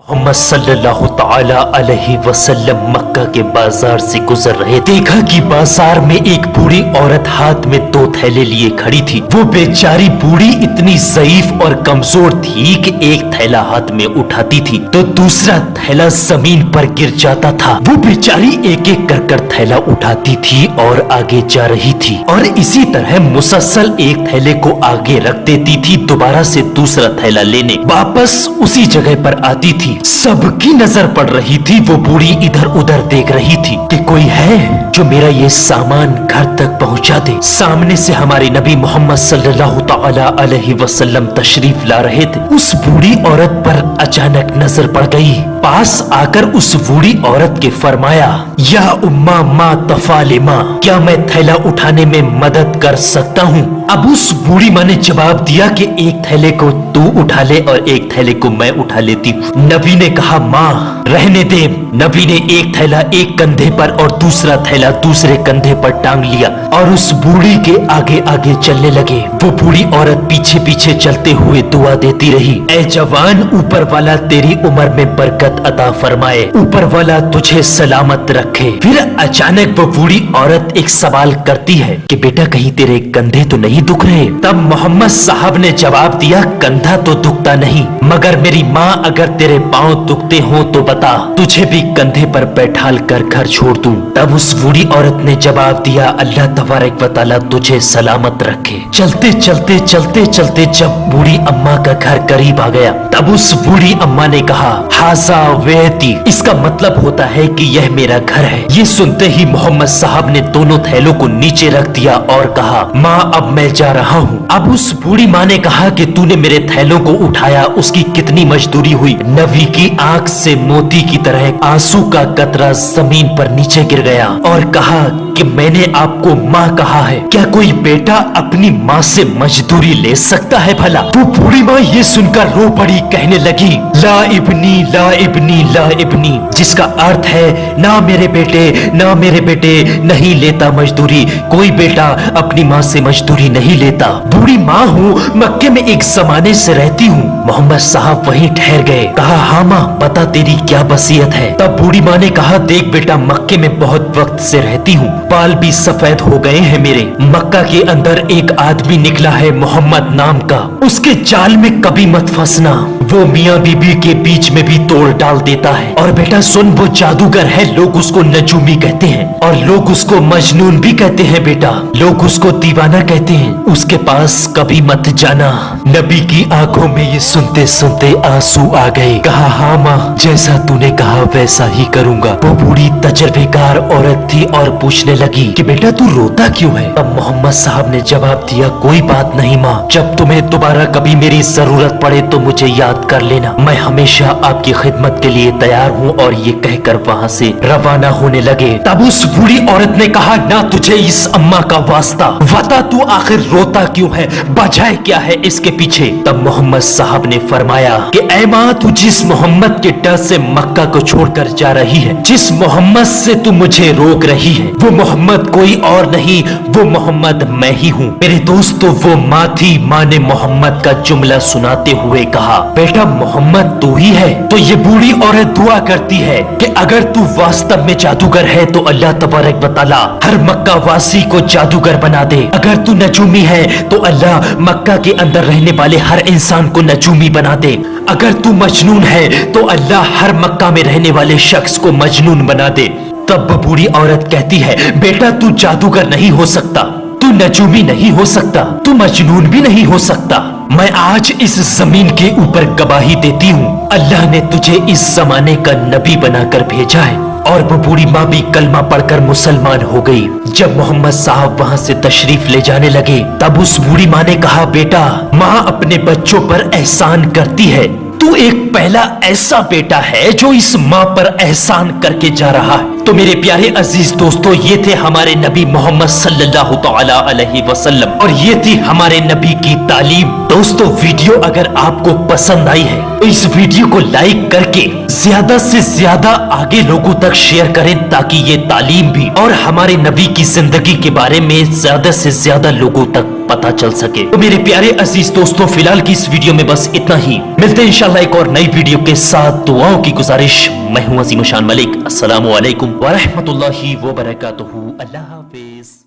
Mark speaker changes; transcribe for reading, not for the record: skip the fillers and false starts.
Speaker 1: मोहम्मद सल्लल्लाहु ताला अलैहि वसल्लम मक्का के बाजार से गुजर रहे। देखा कि बाजार में एक बूढ़ी औरत हाथ में 2 थैले लिए खड़ी थी। वो बेचारी बूढ़ी इतनी ज़ईफ और कमजोर थी कि एक थैला हाथ में उठाती थी तो दूसरा थैला जमीन पर गिर जाता था। वो बेचारी एक एक कर थैला उठाती थी और आगे जा रही थी और इसी तरह मुसलसल एक थैले को आगे रख देती थी, दोबारा से दूसरा थैला लेने वापस उसी जगह पर आती थी। सबकी नजर पड़ रही थी। वो बूढ़ी इधर उधर देख रही थी कि कोई है जो मेरा ये सामान घर तक पहुंचा दे। सामने से हमारे नबी मोहम्मद सल्लल्लाहु ताला अलैहि वसल्लम तशरीफ ला रहे थे। उस बूढ़ी औरत पर अचानक नजर पड़ गई। पास आकर उस बूढ़ी औरत के फरमाया, या उम्मा मा तफालिमा, क्या मैं थैला उठाने में मदद कर सकता हूँ? अब उस बूढ़ी माँ ने जवाब दिया कि एक थैले को तू उठा ले और एक थैले को मैं उठा लेती हूँ। नबी ने कहा, माँ रहने दे। नबी ने एक थैला एक कंधे पर और दूसरा थैला दूसरे कंधे पर टांग लिया और उस बूढ़ी के आगे आगे चलने लगे। वो बूढ़ी औरत पीछे पीछे चलते हुए दुआ देती रही, ऐ जवान, ऊपर वाला तेरी उम्र में बरकत अता फरमाए, ऊपर वाला तुझे सलामत रखे। फिर अचानक वो बूढ़ी औरत एक सवाल करती है कि बेटा कहीं तेरे कंधे तो नहीं दुख रहे? तब मोहम्मद साहब ने जवाब दिया, कंधा तो दुखता नहीं, मगर मेरी माँ अगर तेरे पाँव दुखते हो तो बता, तुझे भी कंधे पर बैठाल कर घर छोड़ दूं। तब उस बूढ़ी औरत ने जवाब दिया, अल्लाह तबारक व तआला तुझे सलामत रखे। चलते चलते चलते चलते जब बूढ़ी अम्मा का घर करीब आ गया तब उस बूढ़ी अम्मा ने कहा, हाजा वेती, इसका मतलब होता है कि यह मेरा घर है। ये सुनते ही मोहम्मद साहब ने दोनों थैलों को नीचे रख दिया और कहा, माँ अब मैं जा रहा हूँ। अब उस बूढ़ी माँ ने कहा कि तूने मेरे थैलों को उठाया, उसकी कितनी मजदूरी हुई। नबी की आंख से मोती की तरह आंसू का कतरा जमीन पर नीचे गिर गया और कहा कि मैंने आपको माँ कहा है, क्या कोई बेटा अपनी माँ से मजदूरी ले सकता है भला? वो बूढ़ी माँ ये सुनकर रो पड़ी, कहने लगी, ला इब्नी ला इब्नी ला इब्नी, जिसका अर्थ है ना मेरे बेटे नहीं लेता मजदूरी, कोई बेटा अपनी माँ से मजदूरी नहीं लेता। बूढ़ी माँ हूँ, मक्के में एक जमाने से रहती हूँ। मोहम्मद साहब वहीं ठहर गए। कहा, हाँ माँ बता तेरी क्या वसीयत है? तब बूढ़ी माँ ने कहा, देख बेटा, मक्के में बहुत वक्त से रहती हूँ, बाल भी सफेद हो गए हैं मेरे। मक्का के अंदर एक आदमी निकला है मोहम्मद नाम का, उसके जाल में कभी मत फंसना, वो मियाँ बीबी के बीच में भी तोड़ डाल देता है। और बेटा सुन, वो जादूगर है, लोग उसको नजूमी कहते हैं और लोग उसको मजनून भी कहते हैं बेटा, लोग उसको दीवाना कहते हैं, उसके पास कभी मत जाना। नबी की आंखों में ये सुनते सुनते आंसू आ गए। कहा, हाँ माँ, जैसा तूने कहा वैसा ही करूँगा। वो बूढ़ी तजर्बेकार औरत थी और पूछने लगी कि बेटा तू रोता क्यों है? अब मोहम्मद साहब ने जवाब दिया, कोई बात नहीं माँ, जब तुम्हें दोबारा कभी मेरी जरूरत पड़े तो मुझे याद कर लेना, मैं हमेशा आपकी खिदमत के लिए तैयार हूँ। और ये कहकर वहाँ से रवाना होने लगे। तब उस बूढ़ी औरत ने कहा, ना तुझे इस अम्मा का वास्ता, बता तू आखिर रोता क्यों है, वजह क्या है इसके पीछे? तब मोहम्मद साहब ने फरमाया कि ऐ माँ, तू जिस मोहम्मद के डर से मक्का को छोड़कर जा रही है, जिस मोहम्मद से तू मुझे रोक रही है, वो मोहम्मद कोई और नहीं, वो मोहम्मद मैं ही हूँ। मेरे दोस्तों, वो माँ थी। माँ ने मोहम्मद का जुमला सुनाते हुए कहा, बेटा मोहम्मद तू ही है। तो ये बूढ़ी औरत दुआ करती है कि अगर तू वास्तव में जादूगर है तो अल्लाह तबारक व तआला हर मक्का वासी को जादूगर बना दे। अगर तू नजूमी है तो अल्लाह मक्का के अंदर रहने वाले हर इंसान को नजूमी बना दे। अगर तू मजनून है तो अल्लाह हर मक्का में रहने वाले शख्स को मजनून बना दे। तब बूढ़ी औरत कहती है, बेटा तू जादूगर नहीं हो सकता, तू नजूमी नहीं हो सकता, तू मजनून भी नहीं हो सकता। मैं आज इस जमीन के ऊपर गवाही देती हूँ, अल्लाह ने तुझे इस जमाने का नबी बनाकर भेजा है। और वो बूढ़ी माँ भी कलमा पढ़कर मुसलमान हो गई। जब मोहम्मद साहब वहाँ से तशरीफ ले जाने लगे तब उस बूढ़ी माँ ने कहा, बेटा माँ अपने बच्चों पर एहसान करती है, तू एक पहला ऐसा बेटा है जो इस माँ पर एहसान करके जा रहा है। तो मेरे प्यारे अजीज दोस्तों, ये थे हमारे नबी मोहम्मद सल्लल्लाहु ताला अलैहि वसल्लम और ये थी हमारे नबी की तालीम। दोस्तों, वीडियो अगर आपको पसंद आई है तो इस वीडियो को लाइक करके ज्यादा से ज्यादा आगे लोगों तक शेयर करें ताकि ये तालीम भी और हमारे नबी की जिंदगी के बारे में ज्यादा से ज्यादा लोगों तक पता चल सके। तो मेरे प्यारे अजीज दोस्तों, फिलहाल की इस वीडियो में बस इतना ही। मिलते हैं इंशाल्लाह एक और नई वीडियो के साथ। दुआओं की गुजारिश, मैं हूं अजीम शान मलिक। अस्सलामु अलैकुम व रहमतुल्लाहि व बरकातुहू। अल्लाह हाफिज।